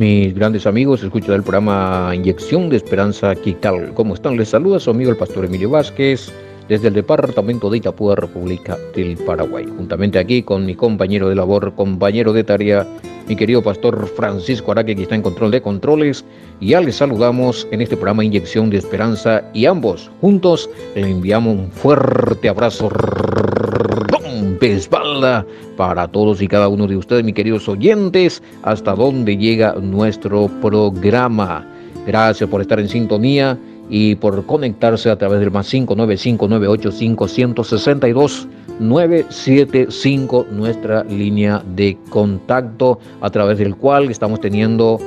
Mis grandes amigos, escucha del programa Inyección de Esperanza, ¿qué tal? ¿Cómo están? Les saluda su amigo el pastor Emilio Vázquez desde el departamento de Itapúa, República del Paraguay. Juntamente aquí con mi compañero de labor, compañero de tarea, mi querido pastor Francisco Araque, que está en control de controles. Y ya les saludamos en este programa Inyección de Esperanza y ambos juntos le enviamos un fuerte abrazo de espalda para todos y cada uno de ustedes, mis queridos oyentes, hasta donde llega nuestro programa. Gracias por estar en sintonía y por conectarse a través del más 595-985-162-975, nuestra línea de contacto, a través del cual estamos teniendo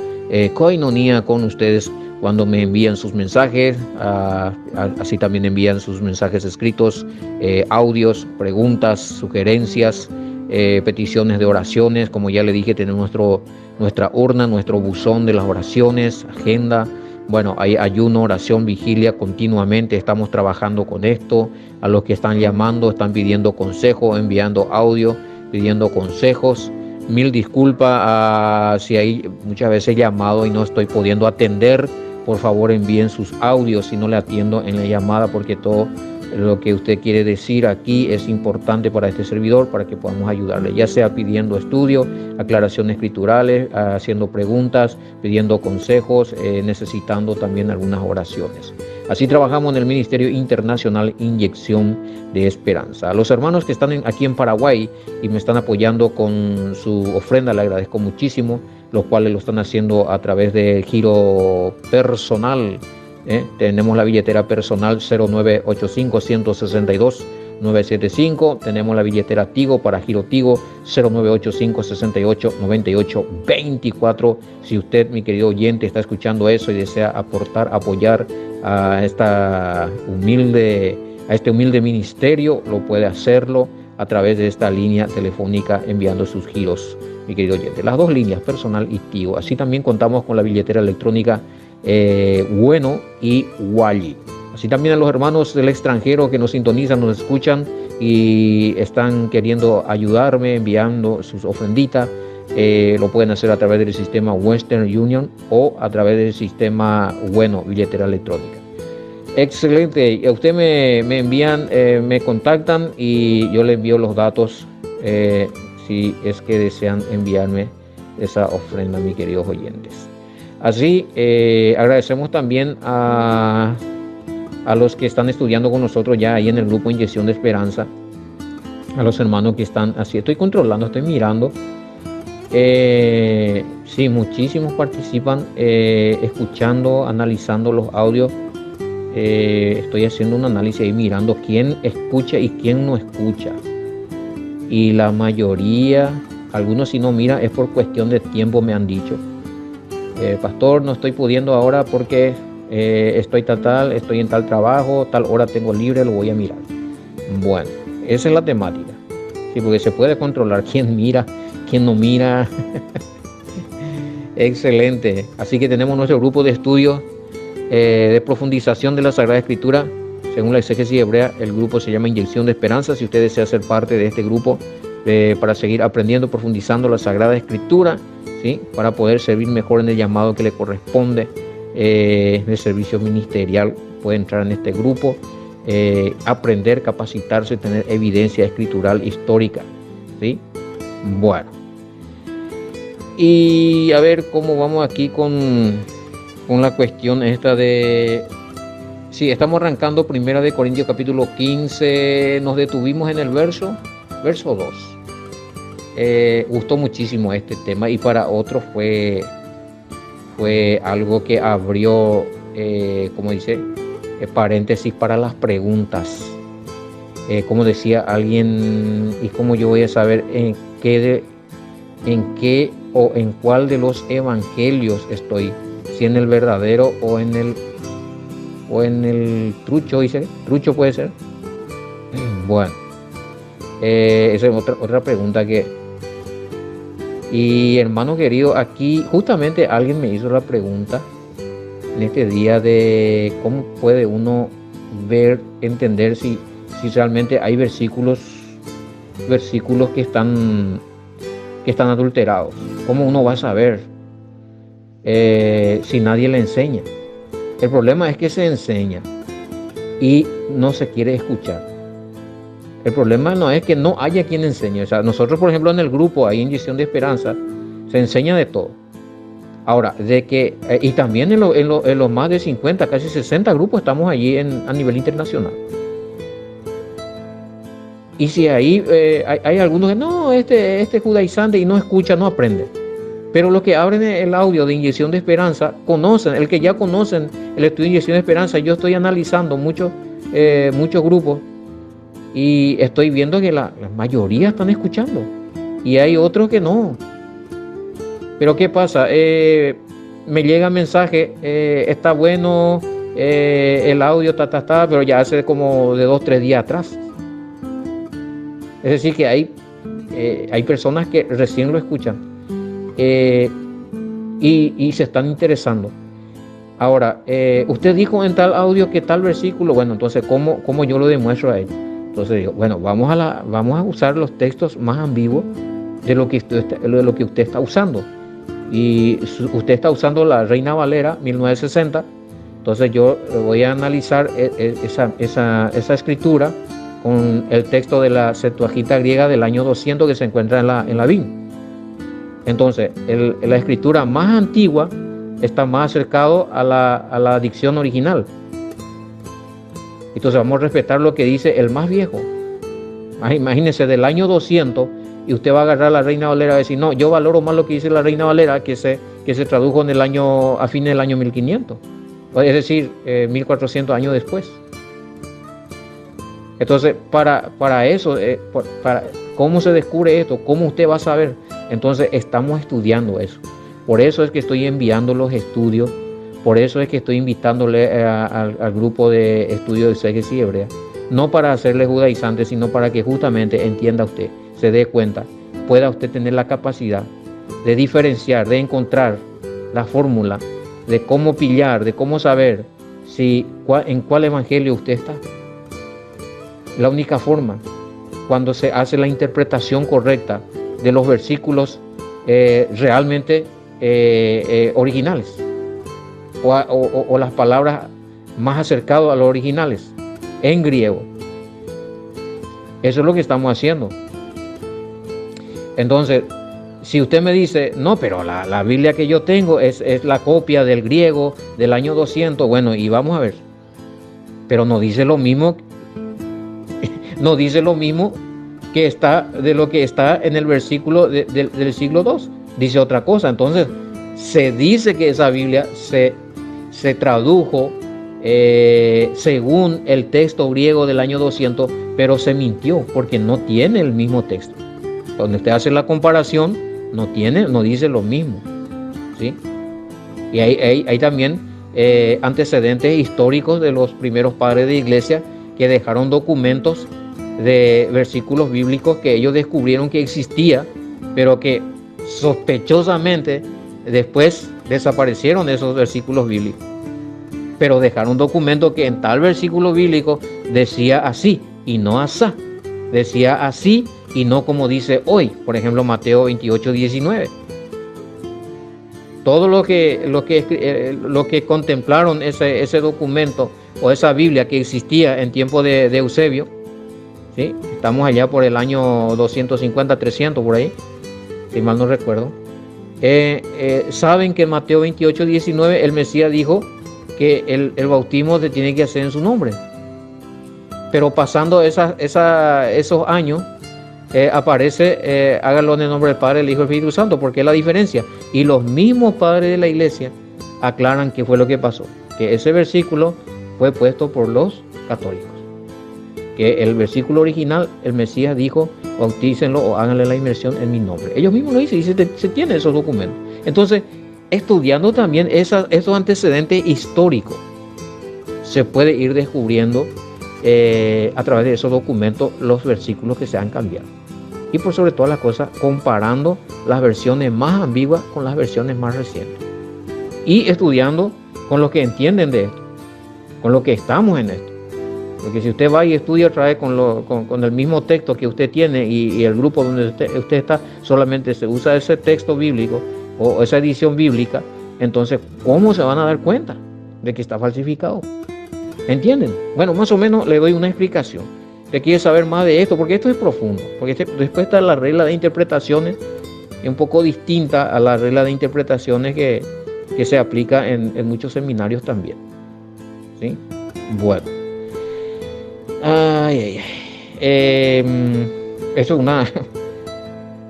coinonía con ustedes cuando me envían sus mensajes, así también envían sus mensajes escritos, audios, preguntas, sugerencias, peticiones de oraciones. Como ya le dije, tenemos nuestra urna, nuestro buzón de las oraciones, agenda. Bueno, hay ayuno, oración, vigilia continuamente. Estamos trabajando con esto. A los que están llamando, están pidiendo consejo, enviando audio, pidiendo consejos. Mil disculpas si hay muchas veces llamado y no estoy pudiendo atender. Por favor, envíen sus audios si no le atiendo en la llamada, porque todo lo que usted quiere decir aquí es importante para este servidor, para que podamos ayudarle, ya sea pidiendo estudio, aclaraciones escriturales, haciendo preguntas, pidiendo consejos, necesitando también algunas oraciones. Así trabajamos en el Ministerio Internacional Inyección de Esperanza. A los hermanos que están aquí en Paraguay y me están apoyando con su ofrenda, le agradezco muchísimo, los cuales lo están haciendo a través del giro personal. Tenemos la billetera personal 0985-162-975. Tenemos la billetera Tigo para giro Tigo 0985-68-98-24. Si usted, mi querido oyente, está escuchando eso y desea apoyar a este humilde ministerio, lo puede hacerlo a través de esta línea telefónica enviando sus giros, mi querido oyente. Las dos líneas, personal y Tigo. Así también contamos con la billetera electrónica Bueno y Wally. Así también a los hermanos del extranjero que nos sintonizan, nos escuchan y están queriendo ayudarme enviando sus ofrenditas, lo pueden hacer a través del sistema Western Union o a través del sistema Bueno, billetera electrónica. Excelente. A usted me envían, me contactan y yo le envío los datos si es que desean enviarme esa ofrenda, mis queridos oyentes. Así, agradecemos también a los que están estudiando con nosotros ya ahí en el grupo Inyección de Esperanza, a los hermanos que están así. Estoy controlando, estoy mirando. Sí, muchísimos participan escuchando, analizando los audios. Estoy haciendo un análisis ahí mirando quién escucha y quién no escucha. Y la mayoría, algunos si no mira es por cuestión de tiempo, me han dicho. Pastor, no estoy pudiendo ahora porque estoy en tal trabajo, tal hora tengo libre, lo voy a mirar. Bueno, esa es la temática. Sí, porque se puede controlar quién mira, quién no mira. Excelente. Así que tenemos nuestro grupo de estudio de profundización de la Sagrada Escritura. Según la exégesis hebrea, el grupo se llama Inyección de Esperanza. Si usted desea ser parte de este grupo para seguir aprendiendo, profundizando la Sagrada Escritura, ¿sí? Para poder servir mejor en el llamado que le corresponde de servicio ministerial, puede entrar en este grupo, aprender, capacitarse, tener evidencia escritural histórica, ¿sí? Bueno, y a ver cómo vamos aquí con la cuestión esta de... Sí, estamos arrancando 1 de Corintios capítulo 15, nos detuvimos en el verso 2. Gustó muchísimo este tema y para otros fue algo que abrió, como dice, paréntesis para las preguntas. Como decía alguien, ¿y cómo yo voy a saber en qué o en cuál de los evangelios estoy? Si en el verdadero o en el trucho, dice, trucho puede ser. Bueno, esa es otra pregunta que... Y hermano querido, aquí justamente alguien me hizo la pregunta en este día de cómo puede uno entender si realmente hay versículos que están adulterados. ¿Cómo uno va a saber? si nadie le enseña? El problema es que se enseña y no se quiere escuchar. El problema no es que no haya quien enseñe. O sea, nosotros, por ejemplo, en el grupo, ahí en Inyección de Esperanza, se enseña de todo. Ahora, y también en los más de 50, casi 60 grupos estamos allí a nivel internacional. Y si ahí hay algunos que no, este judaizante y no escucha, no aprende. Pero los que abren el audio de Inyección de Esperanza conocen, el que ya conocen el estudio de Inyección de Esperanza. Yo estoy analizando muchos grupos y estoy viendo que la mayoría están escuchando y hay otros que no. Pero ¿qué pasa? Me llega mensaje, está bueno el audio, pero ya hace como de 2-3 días atrás. Es decir, que hay personas que recién lo escuchan y se están interesando. Ahora, usted dijo en tal audio que tal versículo, bueno, entonces, ¿cómo yo lo demuestro a ellos? Entonces digo, bueno, vamos a usar los textos más ambiguos de lo que usted está usando. Y usted está usando la Reina Valera 1960, entonces yo voy a analizar esa escritura con el texto de la Septuaginta griega del año 200 que se encuentra en la BIN. Entonces, la escritura más antigua está más acercado a la dicción original. Entonces vamos a respetar lo que dice el más viejo. Imagínense, del año 200, y usted va a agarrar la Reina Valera y decir, no, yo valoro más lo que dice la Reina Valera, que se tradujo a fines del año 1500. Es decir, 1400 años después. Entonces, para eso, ¿cómo se descubre esto? ¿Cómo usted va a saber? Entonces, estamos estudiando eso. Por eso es que estoy enviando los estudios. Por eso es que estoy invitándole al grupo de estudio de exégesis hebrea. No para hacerle judaizante, sino para que justamente entienda usted, se dé cuenta, pueda usted tener la capacidad de diferenciar, de encontrar la fórmula, de cómo pillar, de cómo saber en cuál evangelio usted está. La única forma, cuando se hace la interpretación correcta de los versículos realmente originales, o las palabras más acercadas a los originales en griego. Eso es lo que estamos haciendo. Entonces, si usted me dice, no, pero la Biblia que yo tengo es la copia del griego del año 200, bueno, y vamos a ver. Pero no dice lo mismo, que está de lo que está en el versículo del siglo II. Dice otra cosa. Entonces, se dice que esa Biblia se tradujo según el texto griego del año 200, pero se mintió porque no tiene el mismo texto. Cuando usted hace la comparación, no dice lo mismo, ¿sí? Y hay también antecedentes históricos de los primeros padres de iglesia que dejaron documentos de versículos bíblicos que ellos descubrieron que existía, pero que sospechosamente después desaparecieron esos versículos bíblicos. Pero dejaron documentos que en tal versículo bíblico decía así y no asá. Decía así y no como dice hoy, por ejemplo Mateo 28:19. Todo lo que contemplaron ese documento o esa Biblia que existía en tiempo de Eusebio, ¿sí? Estamos allá por el año 250, 300 por ahí, si mal no recuerdo. Saben que en Mateo 28:19 el Mesías dijo que el bautismo se tiene que hacer en su nombre. Pero pasando esos años, aparece, háganlo en el nombre del Padre, del Hijo y del Espíritu Santo, porque es la diferencia. Y los mismos padres de la iglesia aclaran qué fue lo que pasó. Que ese versículo fue puesto por los católicos. Que el versículo original, el Mesías dijo, bautícenlo o háganle la inmersión en mi nombre. Ellos mismos lo dicen y se tienen esos documentos. Entonces, estudiando también esos antecedentes históricos, se puede ir descubriendo a través de esos documentos los versículos que se han cambiado. Y por sobre todas las cosas, comparando las versiones más ambiguas con las versiones más recientes. Y estudiando con los que entienden de esto, con los que estamos en esto. Porque si usted va y estudia otra vez con el mismo texto que usted tiene y el grupo donde usted está, solamente se usa ese texto bíblico o esa edición bíblica, Entonces, ¿cómo se van a dar cuenta de que está falsificado? ¿Entienden? Bueno, más o menos le doy una explicación. ¿Te quieres saber más de esto? Porque esto es profundo. Porque después está la regla de interpretaciones, un poco distinta a la regla de interpretaciones que se aplica en muchos seminarios también. ¿Sí? Bueno. Eso es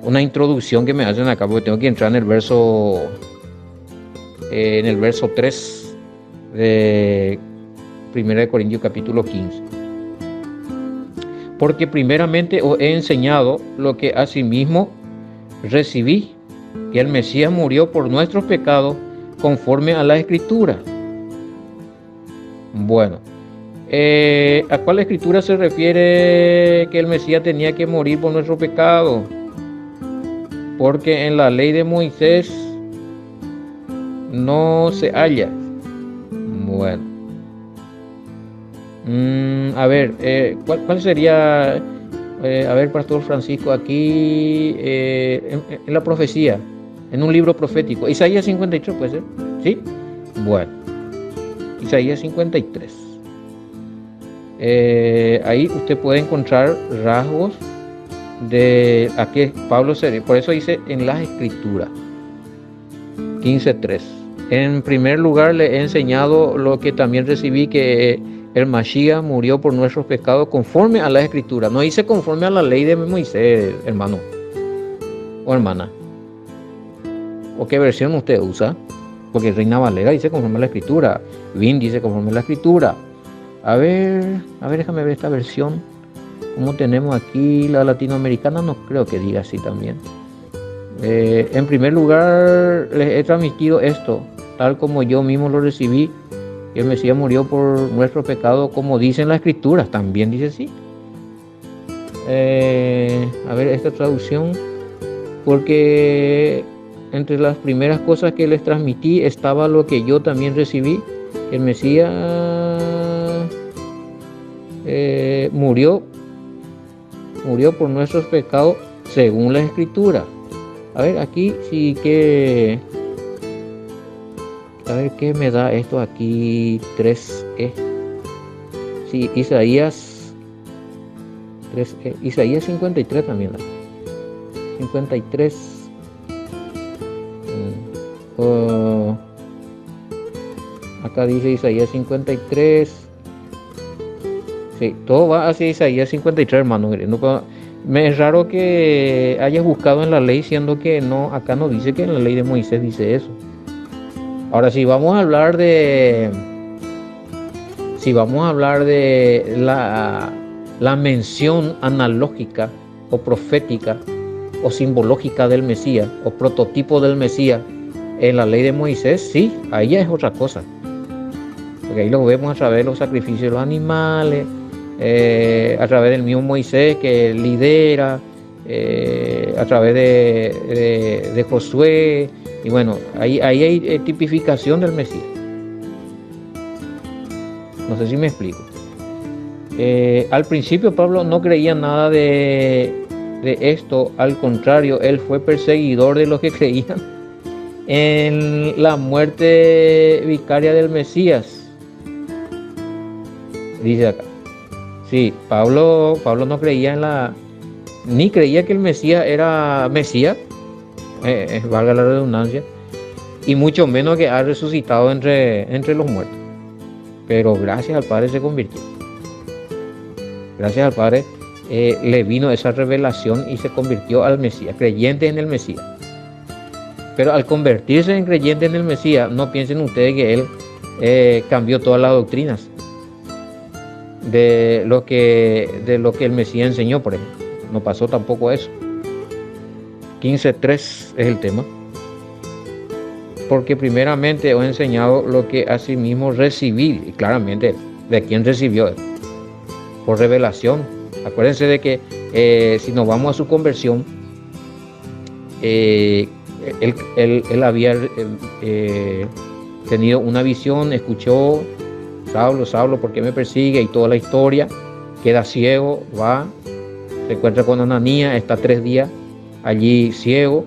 una introducción que me hacen acá, porque tengo que entrar en el verso 3 de 1 Corintios capítulo 15. Porque primeramente os he enseñado lo que asimismo recibí, que el Mesías murió por nuestros pecados conforme a la Escritura. Bueno, ¿a cuál Escritura se refiere que el Mesías tenía que morir por nuestro pecado? Porque en la ley de Moisés no se halla. Bueno. A ver, ¿cuál sería? A ver, Pastor Francisco, aquí en la profecía, en un libro profético, Isaías 53, ¿puede ser? ¿Sí? Bueno, Isaías 53. Ahí usted puede encontrar rasgos de a qué Pablo se... Por eso dice en las Escrituras, 15:3. En primer lugar le he enseñado lo que también recibí, que el Mashiach murió por nuestros pecados conforme a la Escritura. No dice conforme a la ley de Moisés, hermano o hermana. ¿O qué versión usted usa? Porque Reina Valera dice conforme a la Escritura. Vin dice conforme a la Escritura. A ver, déjame ver esta versión. Como tenemos aquí la latinoamericana, no creo que diga así también. En primer lugar, les he transmitido esto, tal como yo mismo lo recibí. El Mesías murió por nuestro pecado, como dicen las Escrituras. También dice así. A ver esta traducción. Porque entre las primeras cosas que les transmití estaba lo que yo también recibí. El Mesías murió por nuestros pecados según la Escritura. A ver, aquí sí que... A ver qué me da esto aquí, 3E. Sí, Isaías 3E. Isaías 53 también da. 53. Acá dice Isaías 53. Sí, todo va hacia Isaías 53, hermano. Me es raro que hayas buscado en la ley, siendo que no, acá no dice que en la ley de Moisés dice eso. Ahora, si vamos a hablar de la mención analógica o profética o simbológica del Mesías o prototipo del Mesías en la ley de Moisés, sí, ahí ya es otra cosa. Porque ahí lo vemos a través de los sacrificios de los animales, a través del mismo Moisés que lidera, a través de Josué. Y bueno, ahí hay tipificación del Mesías. No sé si me explico. Al principio Pablo no creía nada de esto. Al contrario, él fue perseguidor de los que creían en la muerte vicaria del Mesías. Dice acá. Sí, Pablo no creía ni creía que el Mesías era Mesías. Valga la redundancia, y mucho menos que ha resucitado entre los muertos. Pero gracias al Padre se convirtió. Gracias al Padre le vino esa revelación y se convirtió al Mesías, creyente en el Mesías. Pero al convertirse en creyente en el Mesías, no piensen ustedes que él cambió todas las doctrinas de lo que el Mesías enseñó, por ejemplo. No pasó tampoco eso. 15:3 es el tema. Porque primeramente os he enseñado lo que asimismo recibí. Y claramente, ¿de quién recibió? Por revelación. Acuérdense de que si nos vamos a su conversión, él había tenido una visión, escuchó: Saulo, ¿por qué me persigue? Y toda la historia. Queda ciego, va, se encuentra con Ananías, está 3 días allí ciego,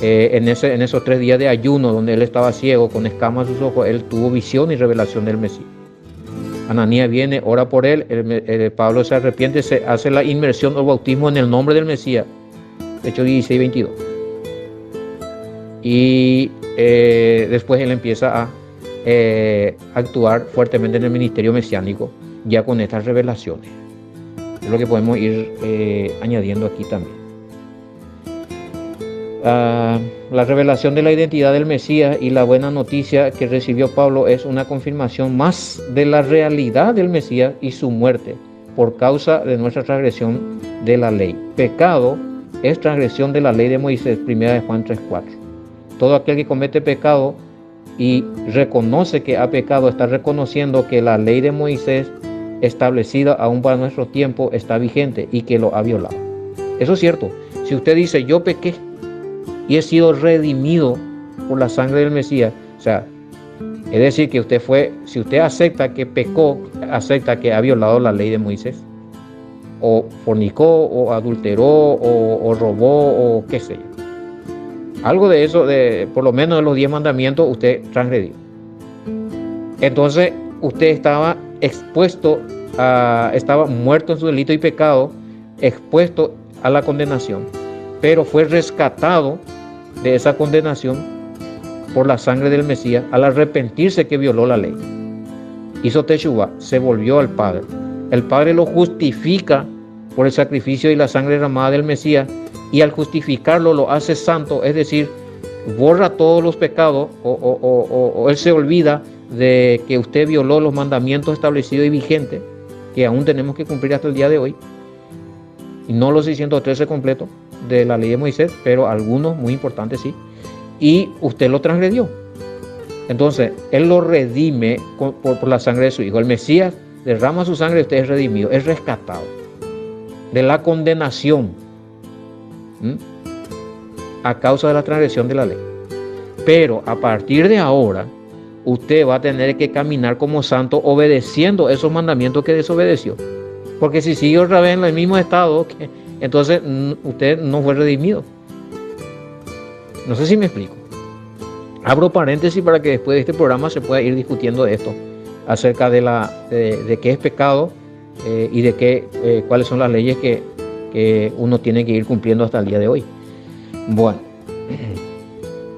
en esos 3 días de ayuno donde él estaba ciego, con escamas en sus ojos, él tuvo visión y revelación del Mesías. Ananías viene, ora por él, Pablo se arrepiente, se hace la inmersión o bautismo en el nombre del Mesías. Hechos 16:22. Y después él empieza a actuar fuertemente en el ministerio mesiánico, ya con estas revelaciones. Es lo que podemos ir añadiendo aquí también. La revelación de la identidad del Mesías y la buena noticia que recibió Pablo es una confirmación más de la realidad del Mesías y su muerte por causa de nuestra transgresión de la ley. Pecado es transgresión de la ley de Moisés, 1 de Juan 3:4. Todo aquel que comete pecado y reconoce que ha pecado está reconociendo que la ley de Moisés, establecida aún para nuestro tiempo, está vigente y que lo ha violado. Eso es cierto. Si usted dice, yo pequé y he sido redimido por la sangre del Mesías, o sea, es decir, que si usted acepta que pecó, acepta que ha violado la ley de Moisés, o fornicó, o adulteró, o robó, o qué sé yo. Algo de eso, por lo menos de los 10 mandamientos, usted transgredió. Entonces, usted estaba expuesto, estaba muerto en su delito y pecado, expuesto a la condenación, pero fue rescatado de esa condenación por la sangre del Mesías al arrepentirse que violó la ley. Hizo teshuva, se volvió al Padre. El Padre lo justifica por el sacrificio y la sangre derramada del Mesías, y al justificarlo lo hace santo, es decir, borra todos los pecados, o él se olvida de que usted violó los mandamientos establecidos y vigentes, que aún tenemos que cumplir hasta el día de hoy, y no los 613 completos de la ley de Moisés, pero algunos muy importantes sí, y usted lo transgredió. Entonces, él lo redime por la sangre de su Hijo. El Mesías derrama su sangre y usted es redimido, es rescatado de la condenación a causa de la transgresión de la ley. Pero a partir de ahora, usted va a tener que caminar como santo obedeciendo esos mandamientos que desobedeció. Porque si sigue otra vez en el mismo estado, entonces usted no fue redimido. No sé si me explico. Abro paréntesis para que después de este programa se pueda ir discutiendo esto, acerca de qué es pecado y de cuáles son las leyes que uno tiene que ir cumpliendo hasta el día de hoy. Bueno,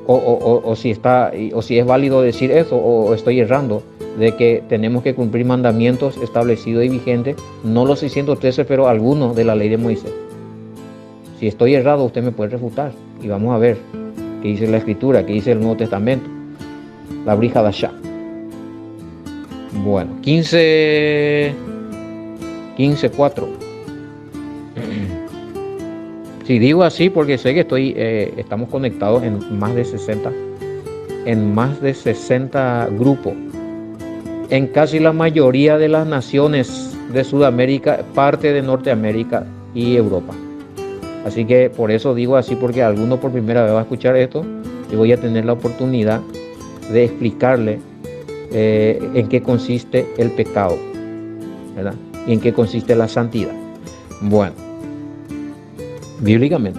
o si es válido decir eso, o estoy errando, de que tenemos que cumplir mandamientos establecidos y vigentes, no los 613, pero algunos de la ley de Moisés. Si estoy errado, usted me puede refutar y vamos a ver qué dice la Escritura, qué dice el Nuevo Testamento, la Brit Hadashah. Bueno, 15:4. Si digo así porque sé que estamos conectados en más de 60 grupos, en casi la mayoría de las naciones de Sudamérica, parte de Norteamérica y Europa. Así que por eso digo así, porque alguno por primera vez va a escuchar esto y voy a tener la oportunidad de explicarle en qué consiste el pecado, ¿verdad? Y en qué consiste la santidad. Bueno, bíblicamente.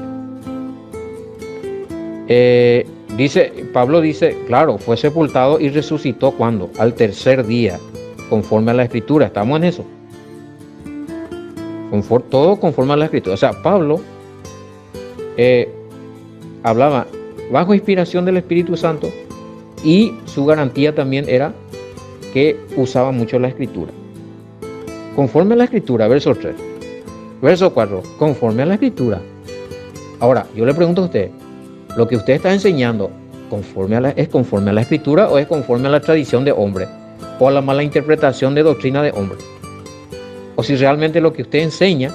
Pablo dice, claro, fue sepultado y resucitó ¿cuándo? Al tercer día, conforme a la Escritura. Estamos en eso. Todo conforme a la Escritura. O sea, Pablo hablaba bajo inspiración del Espíritu Santo, y su garantía también era que usaba mucho la Escritura. Conforme a la Escritura, verso 3. Verso 4, conforme a la Escritura. Ahora, yo le pregunto a usted, ¿lo que usted está enseñando es conforme a la Escritura o es conforme a la tradición de hombre? ¿O a la mala interpretación de doctrina de hombre? O si realmente lo que usted enseña,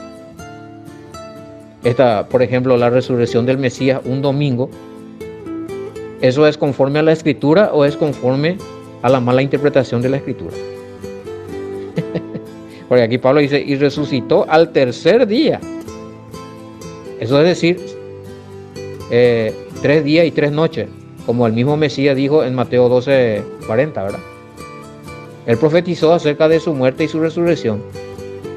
por ejemplo, la resurrección del Mesías un domingo, ¿eso es conforme a la Escritura o es conforme a la mala interpretación de la Escritura? Porque aquí Pablo dice, y resucitó al tercer día. Eso es decir, 3 días y 3 noches, como el mismo Mesías dijo en Mateo 12:40, ¿verdad? Él profetizó acerca de su muerte y su resurrección.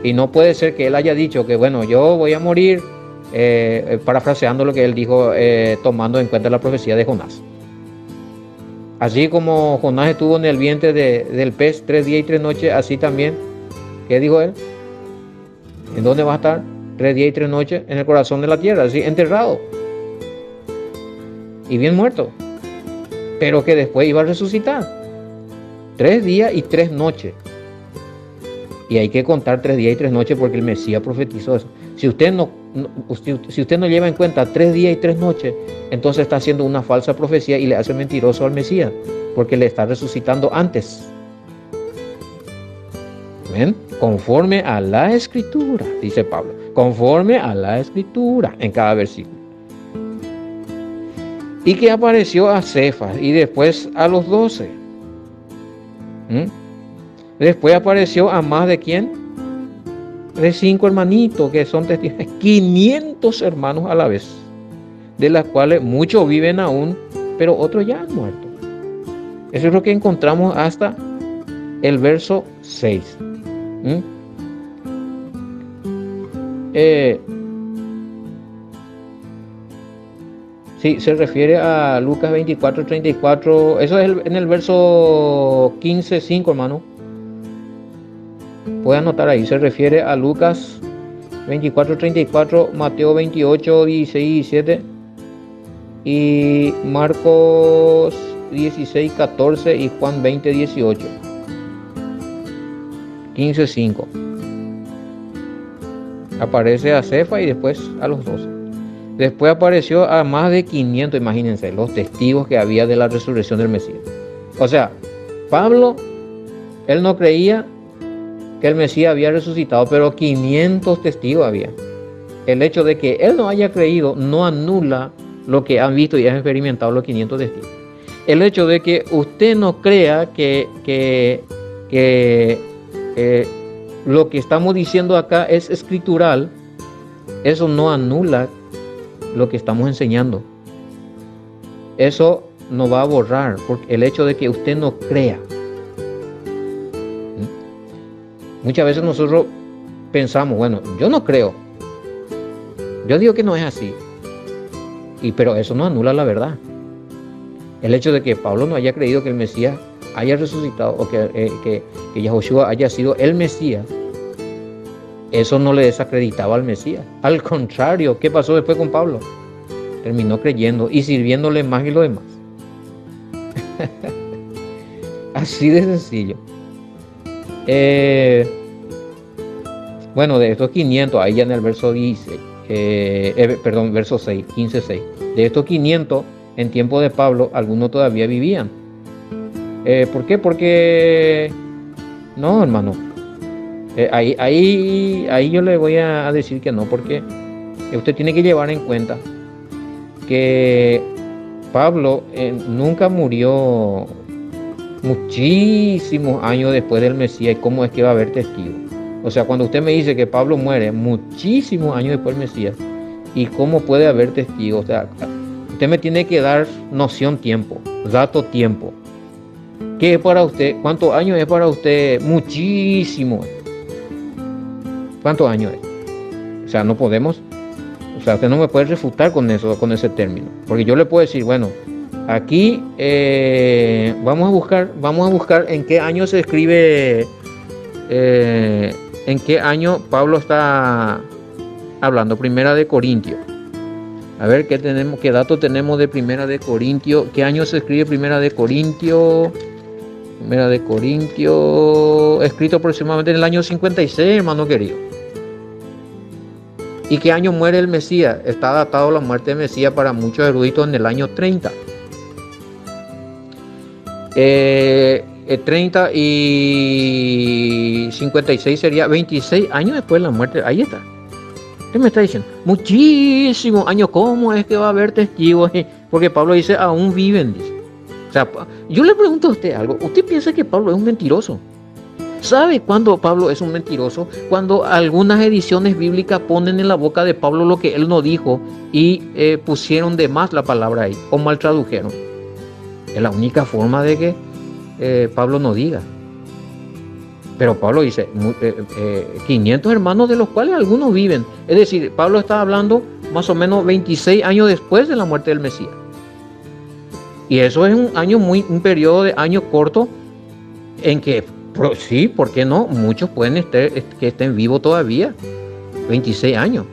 Y no puede ser que él haya dicho que, bueno, yo voy a morir parafraseando lo que él dijo, tomando en cuenta la profecía de Jonás. Así como Jonás estuvo en el vientre del pez 3 días y 3 noches, así también, ¿qué dijo él? ¿En dónde va a estar? 3 días y 3 noches en el corazón de la tierra, así, enterrado y bien muerto, pero que después iba a resucitar. 3 días y 3 noches. Y hay que contar 3 días y 3 noches porque el Mesías profetizó eso. Si usted no lleva en cuenta 3 días y 3 noches, entonces está haciendo una falsa profecía y le hace mentiroso al Mesías, porque le está resucitando antes. ¿Ven? Conforme a la Escritura, dice Pablo. Conforme a la Escritura en cada versículo. Y que apareció a Cefas y después a los 12. Después apareció a más de ¿quién? De 5 hermanitos que son testigos. 500 hermanos a la vez, de las cuales muchos viven aún, pero otros ya han muerto. Eso es lo que encontramos hasta el verso 6. Sí, se refiere a Lucas 24, 34. Eso es en el verso 15, 5, hermano. Puede anotar ahí. Se refiere a Lucas 24, 34, Mateo 28, 16 y 17. Y Marcos 16, 14 y Juan 20, 18. 15, 5. Aparece a Cefas y después a los 12. Después apareció a más de 500, imagínense, los testigos que había de la resurrección del Mesías. O sea, Pablo, él no creía que el Mesías había resucitado, pero 500 testigos había. El hecho de que él no haya creído no anula lo que han visto y han experimentado los 500 testigos. El hecho de que usted no crea que lo que estamos diciendo acá es escritural, eso no anula lo que estamos enseñando. Eso no va a borrar porque el hecho de que usted no crea. Muchas veces nosotros pensamos, bueno, yo no creo, yo digo que no es así, pero eso no anula la verdad. El hecho de que Pablo no haya creído que el Mesías haya resucitado o que Yahushua haya sido el Mesías, eso no le desacreditaba al Mesías. Al contrario, ¿qué pasó después con Pablo? Terminó creyendo y sirviéndole más que lo demás. Así de sencillo. Bueno, de estos 500, ahí ya en el verso 16, verso 6, 15, 6. De estos 500, en tiempo de Pablo, algunos todavía vivían. ¿Por qué? Porque, no, hermano, ahí yo le voy a decir que no, porque usted tiene que llevar en cuenta que Pablo nunca murió muchísimos años después del Mesías. ¿Y cómo es que va a haber testigos? O sea, cuando usted me dice que Pablo muere muchísimos años después del Mesías, ¿y cómo puede haber testigos? O sea, usted me tiene que dar noción tiempo, dato tiempo. ¿Qué es para usted? ¿Cuántos años es para usted? Muchísimo. ¿Cuántos años es? O sea, no podemos, o sea, usted no me puede refutar con eso, con ese término. Porque yo le puedo decir, bueno, aquí vamos a buscar en qué año se escribe, en qué año Pablo está hablando. Primera de Corintios. A ver qué datos tenemos de Primera de Corintios. ¿Qué año se escribe Primera de Corintios? Primera de Corintios, escrito aproximadamente en el año 56, hermano querido. ¿Y qué año muere el Mesías? Está datado la muerte del Mesías para muchos eruditos en el año 30. 30 y 56 sería 26 años después de la muerte. Ahí está. ¿Qué me está diciendo? Muchísimos años. ¿Cómo es que va a haber testigos? Porque Pablo dice, aún viven, dice. O sea, yo le pregunto a usted algo. ¿Usted piensa que Pablo es un mentiroso? ¿Sabe cuándo Pablo es un mentiroso? Cuando algunas ediciones bíblicas ponen en la boca de Pablo lo que él no dijo y pusieron de más la palabra ahí o mal tradujeron. Es la única forma de que Pablo no diga. Pero Pablo dice 500 hermanos, de los cuales algunos viven. Es decir, Pablo está hablando más o menos 26 años después de la muerte del Mesías. Y eso es un periodo de años corto en que, sí, ¿por qué no? Muchos pueden que estén vivos todavía. 26 años.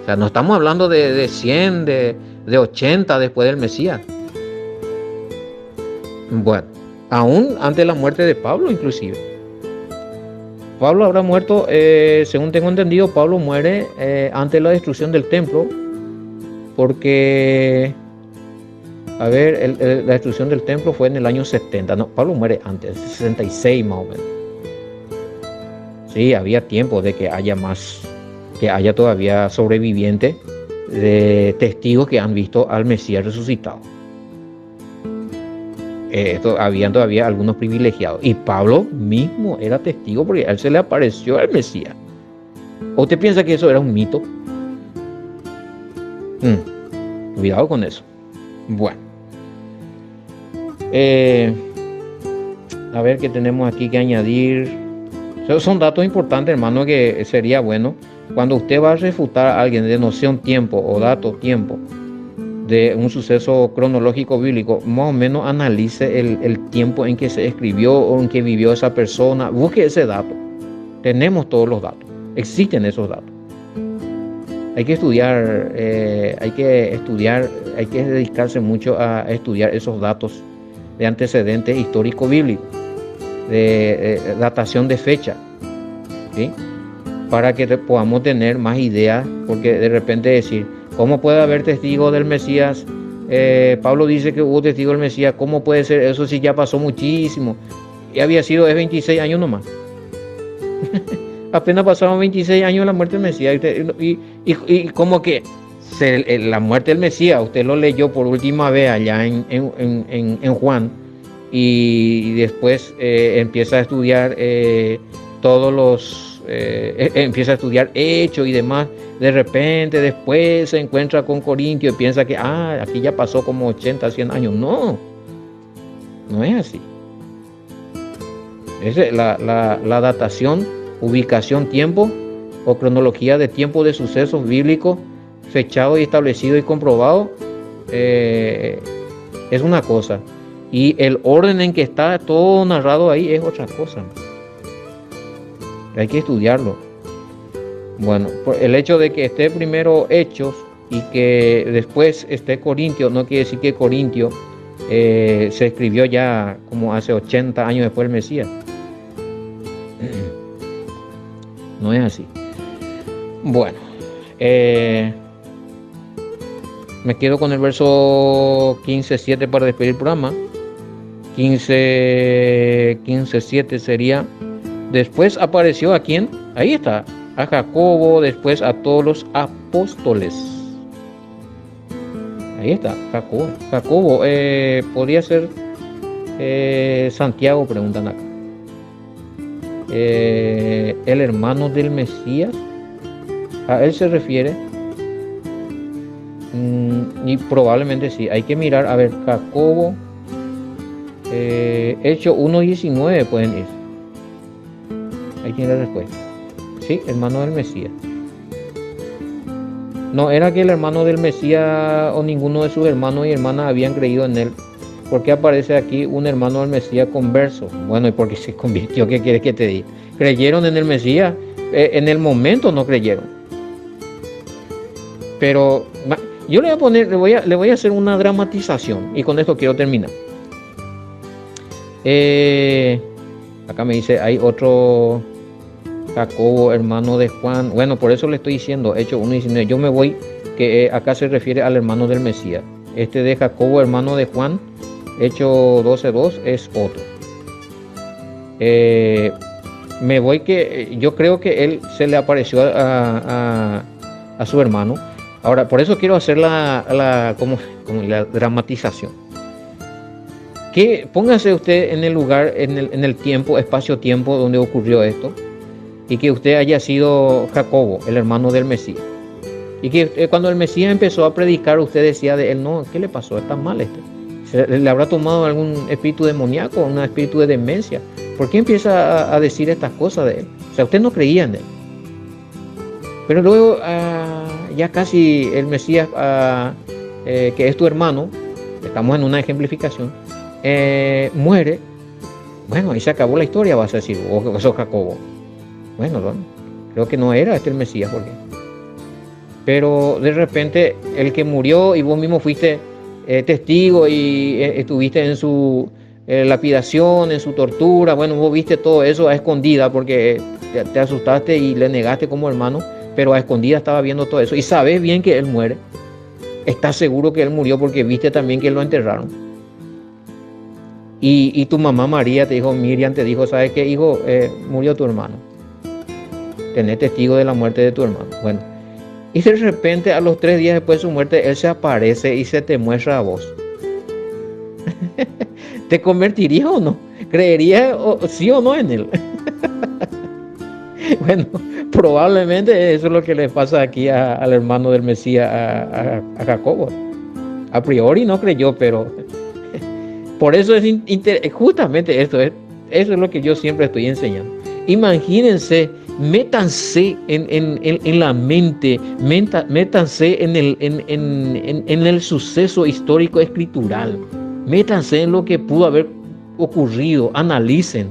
O sea, no estamos hablando de 100, de 80 después del Mesías. Bueno, aún antes de la muerte de Pablo, inclusive. Pablo habrá muerto, según tengo entendido, Pablo muere antes de la destrucción del templo, porque, a ver, la destrucción del templo fue en el año 70, no, Pablo muere antes, 66 más o menos. Sí, había tiempo de que haya todavía sobrevivientes de testigos que han visto al Mesías resucitado. Habían todavía algunos privilegiados. Y Pablo mismo era testigo porque a él se le apareció el Mesías. ¿O usted piensa que eso era un mito? Cuidado con eso. Bueno. A ver qué tenemos aquí que añadir. Son datos importantes, hermano, que sería bueno. Cuando usted va a refutar a alguien de noción tiempo o dato tiempo de un suceso cronológico bíblico, más o menos analice el tiempo en que se escribió o en que vivió esa persona. Busque ese dato. Tenemos todos los datos. Existen esos datos. Hay que estudiar, hay que dedicarse mucho a estudiar esos datos de antecedentes histórico bíblico, de datación de fecha, ¿sí? Para que podamos tener más ideas, porque de repente decir, ¿cómo puede haber testigos del Mesías? Pablo dice que hubo testigos del Mesías. ¿Cómo puede ser eso si ya pasó muchísimo? Y había sido 26 años nomás. Apenas pasaron 26 años de la muerte del Mesías. Y como que la muerte del Mesías, usted lo leyó por última vez allá en Juan. Y después empieza a estudiar empieza a estudiar Hechos y demás. De repente después se encuentra con Corintios y piensa que aquí ya pasó como 80, 100 años. No es así. Es la datación, ubicación, tiempo o cronología de tiempo de sucesos bíblicos fechado y establecido y comprobado es una cosa, y el orden en que está todo narrado ahí es otra cosa. Hay que estudiarlo. Bueno, por el hecho de que esté primero Hechos y que después esté Corintios, no quiere decir que Corintios se escribió ya como hace 80 años después del Mesías. No es así. Bueno, me quedo con el verso 15:7 para despedir el programa. 15:7 sería: después apareció ¿a quién? Ahí está, a Jacobo, después a todos los apóstoles. Ahí está, Jacobo. Jacobo, podría ser Santiago, preguntan acá. El hermano del Mesías, a él se refiere. Y probablemente sí, hay que mirar, a ver, Jacobo, Hechos 1:19 pueden ir. Ahí tiene la respuesta. Sí, hermano del Mesías. No era que el hermano del Mesías o ninguno de sus hermanos y hermanas habían creído en él. ¿Por qué aparece aquí un hermano del Mesías converso? Bueno, y porque se convirtió, ¿qué quieres que te diga? ¿Creyeron en el Mesías? En el momento no creyeron. Pero yo le voy a hacer una dramatización y con esto quiero terminar. Acá me dice, hay otro Jacobo, hermano de Juan. Bueno, por eso le estoy diciendo, Hechos 1:19. Yo me voy, que acá se refiere al hermano del Mesías. Este de Jacobo, hermano de Juan, Hechos 12:2, es otro. Me voy que yo creo que él se le apareció a su hermano. Ahora, por eso quiero hacer como la dramatización. Póngase usted en el lugar, en el tiempo, espacio-tiempo donde ocurrió esto, y que usted haya sido Jacobo, el hermano del Mesías. Y que cuando el Mesías empezó a predicar, usted decía de él, no, ¿qué le pasó? Está mal este. ¿Le habrá tomado algún espíritu demoníaco, un espíritu de demencia? ¿Por qué empieza a decir estas cosas de él? O sea, usted no creía en él. Pero luego ya casi el Mesías, que es tu hermano, estamos en una ejemplificación, muere. Bueno, ahí se acabó la historia, vas a decir, vos sos Jacobo. Bueno, ¿no? Creo que no era el Mesías, porque. Pero de repente el que murió y vos mismo fuiste testigo y estuviste en su lapidación, en su tortura, bueno, vos viste todo eso a escondida porque te asustaste y le negaste como hermano, pero a escondida estaba viendo todo eso y sabes bien que él muere. Estás seguro que él murió porque viste también que lo enterraron. Y tu mamá María te dijo, Miriam te dijo, ¿sabes qué, hijo? Murió tu hermano. Tenés testigo de la muerte de tu hermano. Bueno, y de repente a los 3 días después de su muerte, él se aparece y se te muestra a vos. ¿Te convertirías o no? ¿Creerías sí o no en él? Bueno, probablemente eso es lo que le pasa aquí al hermano del Mesías, a Jacobo. A priori no creyó, pero por eso es justamente eso es lo que yo siempre estoy enseñando. Imagínense, métanse en la mente, métanse en el suceso histórico escritural, métanse en lo que pudo haber ocurrido, analicen.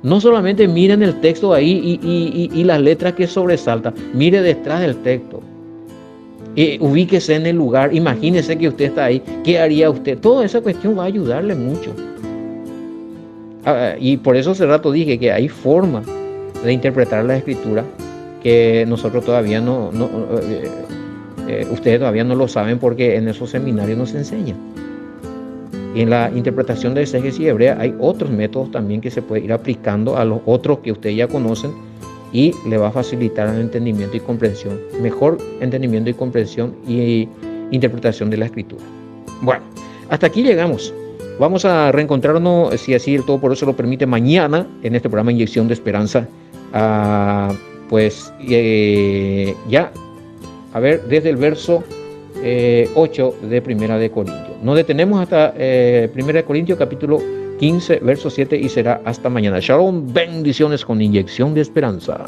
No solamente miren el texto ahí y las letras que sobresaltan, mire detrás del texto. Ubíquese en el lugar, imagínese que usted está ahí, ¿qué haría usted? Toda esa cuestión va a ayudarle mucho. Y por eso hace rato dije que hay formas de interpretar la escritura que nosotros todavía ustedes todavía no lo saben porque en esos seminarios nos enseñan. Y en la interpretación de exégesis hebrea hay otros métodos también que se puede ir aplicando a los otros que ustedes ya conocen y le va a facilitar el entendimiento y comprensión, mejor entendimiento y comprensión y interpretación de la escritura. Bueno, hasta aquí llegamos. Vamos a reencontrarnos, si así el Todopoderoso lo permite, mañana en este programa Inyección de Esperanza. Ya, a ver, desde el verso 8 de Primera de Corintios. Nos detenemos hasta Primera de Corintios, capítulo 15, verso 7, y será hasta mañana. Shalom, bendiciones con inyección de esperanza.